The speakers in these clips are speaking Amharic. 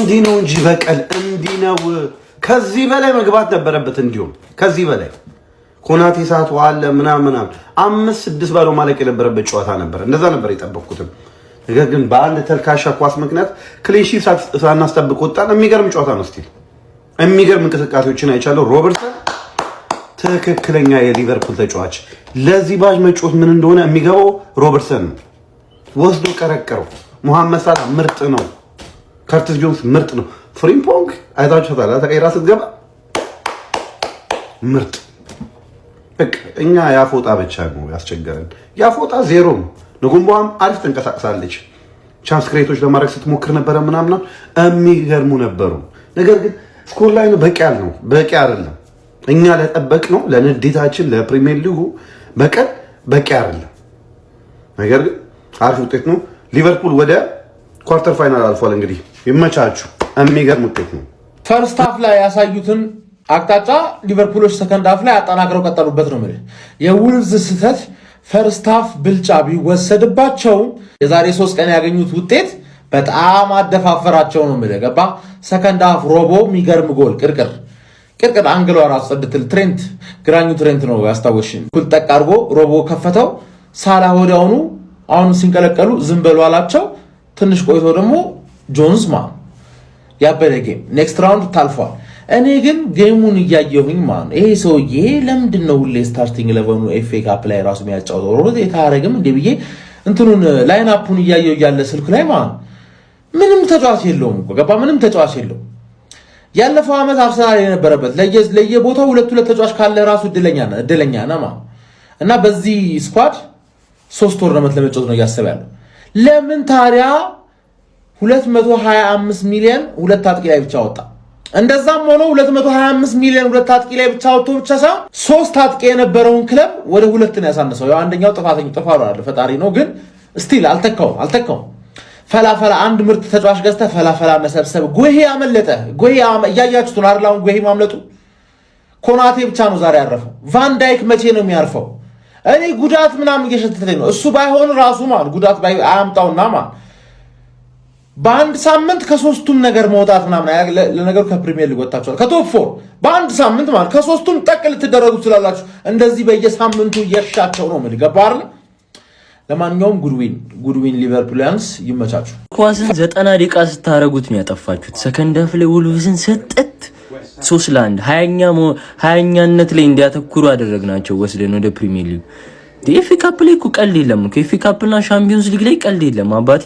እንዲህ ነው እንጂ በቀል እንዲህ ነው። ከዚህ በላይ መግባት ነበረበት። እንዲሁም ከዚህ በላይ ኮናቴ ሰዓቱ አለ ምናምን 5-6 ባለው ማለቅ የነበረበት ጨዋታ ነበር። እንደዛ ነበር የጠበቅኩትም። ነገር ግን በአንድ ተልካሻ ኳስ ምክንያት ክሊንሺ ሳናስጠብቅ ወጣን። የሚገርም ጨዋታ ነው። ስቲል የሚገርም እንቅስቃሴዎችን አይቻለሁ። ሮበርትሰን ትክክለኛ የሊቨርፑል ተጫዋች። ለዚህ ባጅ መጫወት ምን እንደሆነ የሚገባው ሮበርትሰን ነው። ወስዶ ቀረቀረው። ሙሐመድ ሳላህ ምርጥ ነው። ከርቲስ ጆንስ ምርጥ ነው። ፍሪምፖንግ አይታችሁታል። ተቀይራ ስትገባ ምርጥ። በቃ እኛ ያፎጣ ብቻ ነው ያስቸገረን። ያፎጣ ዜሮ ነው። ንጉምቧም አሪፍ ተንቀሳቅሳለች። ቻንስ ክሬቶች ለማድረግ ስትሞክር ነበረ ምናምን የሚገርሙ ነበሩ። ነገር ግን ስኮር ላይ ነው በቂ ያልነው በቂ አይደለም። እኛ ለጠበቅ ነው ለንዴታችን ለፕሪሚየር ሊጉ በቀን በቂ አይደለም። ነገር ግን አሪፍ ውጤት ነው። ሊቨርፑል ወደ ኳርተር ፋይናል አልፏል። እንግዲህ ይመቻችሁ። የሚገርም ውጤት ነው። ፈርስት ሃፍ ላይ ያሳዩትን አቅጣጫ ሊቨርፑሎች ሰከንድ ሃፍ ላይ አጠናክረው ቀጠሉበት ነው ማለት። የውልቭዝ ስህተት ፈርስት ሃፍ ብልጫ ቢወሰድባቸው የዛሬ 3 ቀን ያገኙት ውጤት በጣም አደፋፈራቸው ነው ማለት ገባ። ሰከንድ ሃፍ ሮቦ የሚገርም ጎል ቅርቅር አንግሏ ራሱ ጽድትል ትሬንት ግራኙ ትሬንት ነው ያስታወሽኝ። ኩል ጠቅ አድርጎ ሮቦ ከፈተው። ሳላ ወዲያውኑ አሁን ሲንቀለቀሉ ዝም በሉ አላቸው። ትንሽ ቆይቶ ደግሞ ጆንስ ያበደ ጌም ኔክስት ራውንድ ታልፏል። እኔ ግን ጌሙን እያየሁኝ ይሄ ሰውዬ ለምንድን ነው ሁሌ ስታርቲንግ 11 ኤፍኤ ካፕ ላይ ራሱ የሚያጫውተው ሮቴት አያደርግም እንዴ ብዬ እንትኑን ላይን አፑን እያየሁ ያለ ስልክ ላይ ምንም ተጫዋች የለውም እኮ ገባ። ምንም ተጫዋች የለውም። ያለፈው ዓመት አርሰናል የነበረበት ለየቦታው ሁለት ተጫዋች ካለ ራሱ እድለኛ ነህ እና በዚህ ስኳድ 3 ቶርናመንት ለመጫወት ነው እያሰበ ያለው። ለምን ታዲያ 225 ሚሊዮን ሁለት አጥቂ ላይ ብቻ ወጣ? እንደዛም ሆኖ 225 ሚሊዮን ሁለት አጥቂ ላይ ብቻ ወጥቶ ብቻ ሳይሆን 3 አጥቂ የነበረውን ክለብ ወደ 2 ነው ያሳነሰው። ያው አንደኛው ጥፋቱ ፈጣሪ ነው፣ ግን ስቲል አልተካውም። ፈላፈላ አንድ ምርጥ ተጫዋች ገዝተህ ፈላፈላ መሰብሰብ። ጎሄ አመለጠ። ጎሄ እያያችሁት ነው አይደል? አሁን ጎሄ ማምለጡ። ኮናቴ ብቻ ነው ዛሬ ያረፈው። ቫን ዳይክ መቼ ነው የሚያርፈው? እኔ ጉዳት ምናምን እየሸተተኝ ነው። እሱ ባይሆን ራሱ ጉዳት አያምጣውና በአንድ ሳምንት ከ3ቱም ነገር መውጣት ምናምን ለነገሩ ከፕሪሚየር ሊግ ወጣችኋል ከቶፕ 4 በአንድ ሳምንት ከ3ቱም ጠቅ ልትደረጉ ትችላላችሁ። እንደዚህ በየሳምንቱ የሻቸው ነው ምን ገባር። ለማንኛውም ጉድዊን ሊቨርፑሊያንስ ይመቻችሁ። ኳስን 90 ደቂቃ ስታረጉት ነው ያጠፋችሁት። ሰከንድ ሃፍ ላይ ውልቭስን ሰጠት 3-1 20ኛነት ላይ እንዲያተኩሩ አደረግናቸው ወስደን ወደ ፕሪሚየር ሊግ። ኤፍኤ ካፕ ላይ እኮ ቀልድ የለም እኮ። ኤፍኤ ካፕ እና ሻምፒዮንስ ሊግ ላይ ቀልድ የለም አባቴ።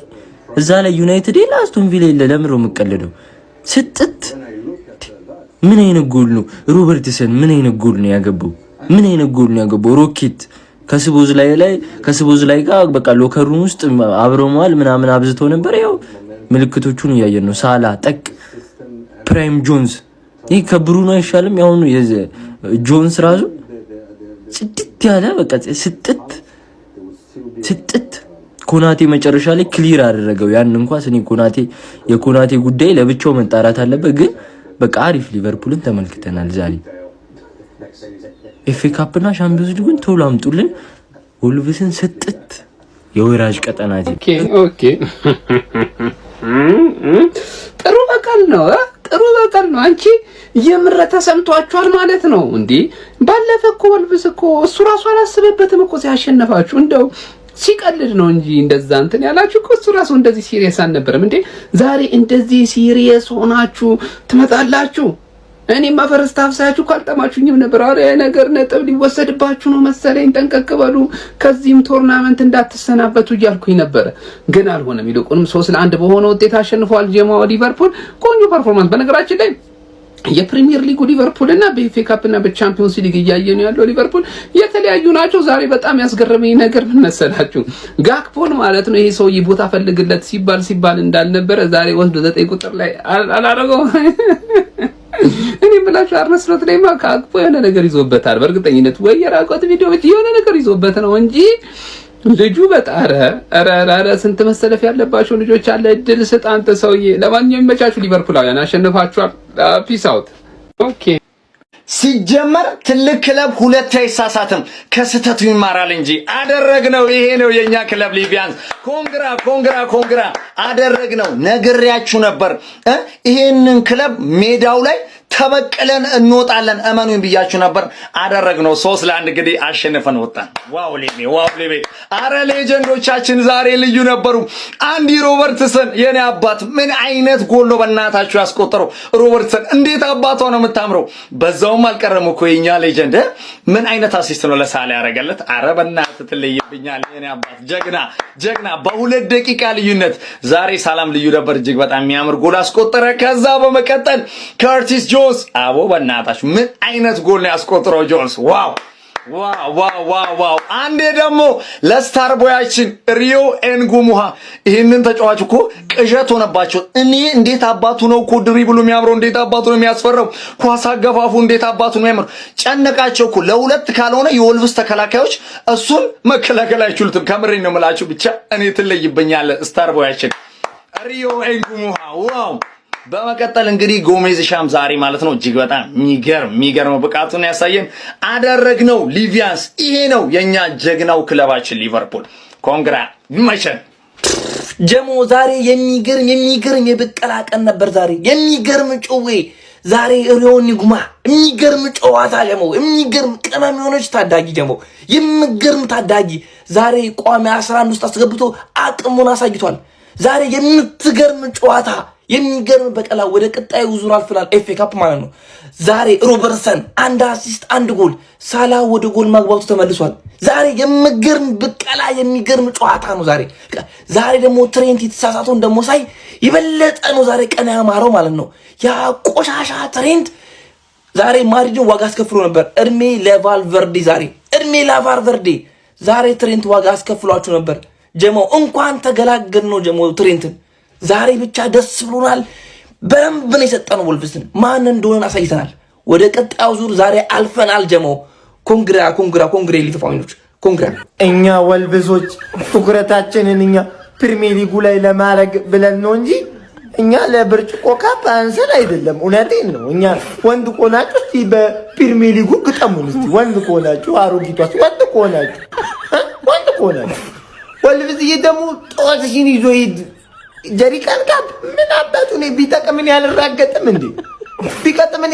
እዛ ላይ ዩናይትድ እና አስቶን ቪላ የለ ለምን ነው የምቀልደው? ስጥት ምን አይነት ጎል ነው? ሮበርትሰን ምን አይነት ጎል ነው ያገባው? ሮኬት ከስቦዝ ላይ ጋር በቃ ሎከሩን ውስጥ አብረውማል ምናምን አብዝተው ነበር። ያው ምልክቶቹን እያየን ነው። ሳላ ጠቅ ፕራይም ጆንስ ይሄ ከብሩኖ አይሻልም? ያው ጆንስ ራሱ ጽድት ያለ በቃ ስጥት ኮናቴ መጨረሻ ላይ ክሊር አደረገው። ያን እንኳን ስኒ የኮናቴ ጉዳይ ለብቻው መጣራት አለበት። ግን በቃ አሪፍ ሊቨርፑልን ተመልክተናል ዛሬ። ኤፍኤ ካፕና ሻምፒዮንስ ሊግን ቶሎ አምጡልን። ወልቭስን ስጥት የወራጅ ቀጠናት። ኦኬ ጥሩ በቀል ነው። አንቺ የምረ ተሰምቷችኋል ማለት ነው እንዴ? ባለፈ እኮ ወልቭስ እኮ እሱ ራሱ አላስበበትም እኮ ሲያሸነፋችሁ እንደው ሲቀልድ ነው እንጂ እንደዛ እንትን ያላችሁ እኮ እሱ ራሱ እንደዚህ ሲሪየስ አልነበረም እንዴ? ዛሬ እንደዚህ ሲሪየስ ሆናችሁ ትመጣላችሁ። እኔማ ፈርስት ሃፍ ሳያችሁ ካልጠማችሁኝም ነበር። አረ ነገር ነጥብ ሊወሰድባችሁ ነው መሰለኝ፣ ጠንቀቅ በሉ፣ ከዚህም ቶርናመንት እንዳትሰናበቱ እያልኩኝ ነበር። ግን አልሆነም። ይልቁንም 3-1 በሆነ ውጤት አሸንፏል ጀማው ሊቨርፑል። ቆንጆ ፐርፎርማንስ በነገራችን ላይ የፕሪሚየር ሊጉ ሊቨርፑል እና በኤፍኤ ካፕ እና በቻምፒዮንስ ሊግ እያየን ያለው ሊቨርፑል የተለያዩ ናቸው። ዛሬ በጣም ያስገረመኝ ነገር ምን መሰላችሁ? ጋክፖን ማለት ነው ይሄ ሰውዬ ቦታ ፈልግለት ሲባል እንዳልነበረ ዛሬ ወስዶ 9 ቁጥር ላይ አላረገው። እኔ ብላችሁ አርነ ስሎት ላይ ጋክፖ የሆነ ነገር ይዞበታል በእርግጠኝነት፣ ወይ የራቆት ቪዲዮ ብቻ የሆነ ነገር ይዞበት ነው እንጂ ልጁ በጣረ አረ ስንት መሰለፍ ያለባቸው ልጆች አለ። እድል ስጥ አንተ ሰውዬ። ለማንኛውም ይመቻችሁ ሊቨርፑላውያን፣ አሸንፋችኋል። ፒስ አውት። ኦኬ ሲጀመር ትልቅ ክለብ ሁለት አይሳሳትም ከስተቱ ይማራል እንጂ አደረግነው። ይሄ ነው የኛ ክለብ ሊቪያንስ። ኮንግራ አደረግነው። ነግሬያችሁ ነበር ይሄንን ክለብ ሜዳው ላይ ተበቀለን እንወጣለን እመኑኝ ብያችሁ ነበር። አደረግነው። 3-1 እንግዲህ አሸንፈን ወጣን። ዋው ሌቤ አረ ሌጀንዶቻችን ዛሬ ልዩ ነበሩ። አንዲ ሮበርትሰን የኔ አባት ምን አይነት ጎል ነው በእናታችሁ ያስቆጠረው። ሮበርትሰን እንዴት አባቷ ነው የምታምረው። በዛውም አልቀረም እኮ የኛ ሌጀንድ ምን አይነት አሲስት ነው ለሳላ ያረጋለት። አረ በእናትህ ትለይብኛል የኔ አባት ጀግና በ2 ደቂቃ ልዩነት ዛሬ ሳላም ልዩ ነበር። እጅግ በጣም የሚያምር ጎል አስቆጠረ። ከዛ በመቀጠል ከርቲስ ጆንስ አቦ በእናታችሁ ምን አይነት ጎል ነው ያስቆጠረው ጆንስ። ዋው አንዴ ደግሞ ለስታር ቦያችን ሪዮ ኤንጉሙሃ ይሄንን ተጫዋች እኮ ቅዠት ሆነባቸው። እኔ እንዴት አባቱ ነው እኮ ድሪብሉ የሚያምረው፣ እንዴት አባቱ ነው የሚያስፈራው፣ ኳስ አገፋፉ እንዴት አባቱ ነው የሚያምረው። ጨነቃቸው እኮ ለሁለት ካልሆነ የወልቭስ ተከላካዮች እሱን መከላከል አይችሉትም። ከምሬን ነው የምላችሁ። ብቻ እኔ ትለይብኛለህ ስታር ቦያችን ሪዮ ኤንጉሙሃ ዋው። በመቀጠል እንግዲህ ጎሜዝ ሻም ዛሬ ማለት ነው እጅግ በጣም የሚገርም ብቃቱን ያሳየን አደረግነው። ሊቪያንስ ይሄ ነው የኛ ጀግናው ክለባችን ሊቨርፑል። ኮንግራ ይመቸን። ጀሞ ዛሬ የሚገርም የብቀላ ቀን ነበር። ዛሬ የሚገርም ጮዌ ዛሬ ሪዮኒ ጉማ የሚገርም ጨዋታ ጀሞ የሚገርም ቅመም የሆነች ታዳጊ ጀሞ የሚገርም ታዳጊ ዛሬ ቋሚ 11 ውስጥ አስገብቶ አቅሙን አሳይቷል። ዛሬ የምትገርም ጨዋታ የሚገርም በቀላ ወደ ቀጣዩ ዙር አልፈናል። ኤፍኤ ካፕ ማለት ነው። ዛሬ ሮበርትሰን 1 አሲስት 1 ጎል፣ ሳላ ወደ ጎል ማግባቱ ተመልሷል። ዛሬ የሚገርም በቀላ የሚገርም ጨዋታ ነው። ዛሬ ደግሞ ትሬንት የተሳሳተውን ደግሞ ሳይ ይበለጠ ነው ዛሬ ቀና ያማረው ማለት ነው። ያ ቆሻሻ ትሬንት ዛሬ ማድሪድን ዋጋ አስከፍሎ ነበር። እድሜ ለቫልቨርዴ ዛሬ ትሬንት ዋጋ አስከፍሏችሁ ነበር። ጀሞ እንኳን ተገላገል ነው ጀሞ ትሬንትን ዛሬ ብቻ ደስ ብሎናል። በደንብ ነው የሰጠነው። ወልቭስን ማን እንደሆነ አሳይተናል። ወደ ቀጣዩ ዙር ዛሬ አልፈናል። ጀሞ ኮንግራ ሊተፋኞች ኮንግራ። እኛ ወልቭሶች ትኩረታችንን እኛ ፕሪሚየር ሊጉ ላይ ለማድረግ ብለን ነው እንጂ እኛ ለብርጭቆ ካፕ አንሰን አይደለም። እውነቴን ነው። እኛ ወንድ ቆናችሁ እስቲ በፕሪሚየር ሊጉ ግጠሙን እስቲ። ወንድ ቆናችሁ አሮጊቷስ ወንድ ቆናችሁ ወልቭስዬ ደግሞ ጦስሽን ይዞ ሂድ ጀሪካን ካፕ ምን አባቱ ነው ቢጠቅምን ያልራገጥም እንዴ? ቢቀጥምን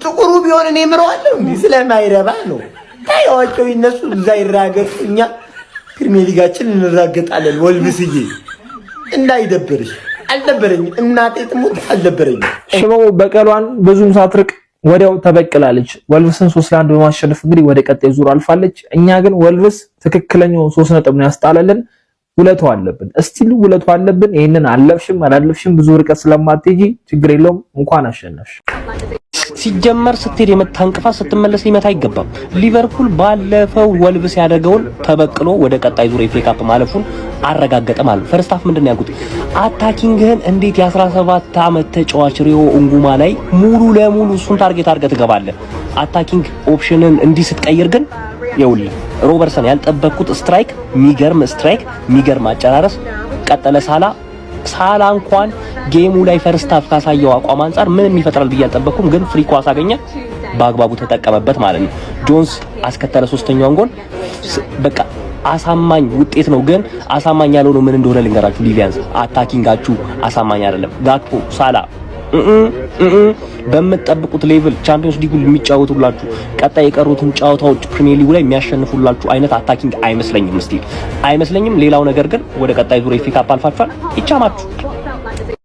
ጥቁሩ ቢሆን እኔ ምረዋለሁ እንዴ? ስለማይረባ ነው። ታያቸው እነሱ እዛ ይራገጥ፣ እኛ ፕሪሚየር ሊጋችን እንራገጣለን። ወልቭስዬ እንዳይደብርሽ። አልደበረኝም፣ እናቴ ትሙት አልደበረኝም። ሽመው በቀሏን ብዙም ሳትርቅ ወዲያው ተበቅላለች። ወልቭስን 3-1 በማሸነፍ እንግዲህ ወደ ቀጣይ ዙር አልፋለች። እኛ ግን ወልቭስ ትክክለኛው 3 ነጥብ ነው ያስጣለልን። ውለቱ አለብን። ይሄንን አለፍሽም አላለፍሽም ብዙ ርቀት ስለማትሄጂ ችግር የለውም። እንኳን አሸነፍሽ። ሲጀመር ስትሄድ የመታንቅፋ ስትመለስ ሊመታ አይገባም። ሊቨርፑል ባለፈው ወልቭስ ያደረገውን ተበቅሎ ወደ ቀጣይ ዙር ኤፍኤ ካፕ ማለፉን አረጋገጠ ማለት። ፈርስት ሃፍ ምንድነው ያልኩት? አታኪንግህን እንዴት የ17 ዓመት ተጫዋች ሪዮ ኤንጉማ ላይ ሙሉ ለሙሉ እሱን ታርጌት አድርገህ ትገባለህ? አታኪንግ ኦፕሽንን እንዲህ ስትቀይር ግን ይኸውልህ ሮበርትሰን ያልጠበቅኩት ስትራይክ፣ ሚገርም አጨራረስ። ቀጠለ ሳላ እንኳን ጌሙ ላይ ፈርስት ሃፍ ካሳየው አቋም አንፃር ምንም ይፈጥራል ብዬ አልጠበቅኩም፣ ግን ፍሪ ኳስ አገኘ፣ በአግባቡ ተጠቀመበት ማለት ነው። ጆንስ አስከተለ 3ኛውን ጎል። በቃ አሳማኝ ውጤት ነው። ግን አሳማኝ ያልሆነው ምን እንደሆነ ልንገራችሁ። ሊቪያንስ አታኪንጋችሁ አሳማኝ አይደለም። ጋክፖ ሳላ በምትጠብቁት ሌቭል ቻምፒየንስ ሊጉ የሚጫወቱላችሁ ቀጣይ የቀሩትን ጨዋታዎች ፕሪሚየር ሊጉ ላይ የሚያሸንፉላችሁ አይነት አታኪንግ አይመስለኝም። ሌላው ነገር ግን ወደ ቀጣይ ዙር ኤፍኤ ካፕ አልፋችኋል። ይቻማችሁ።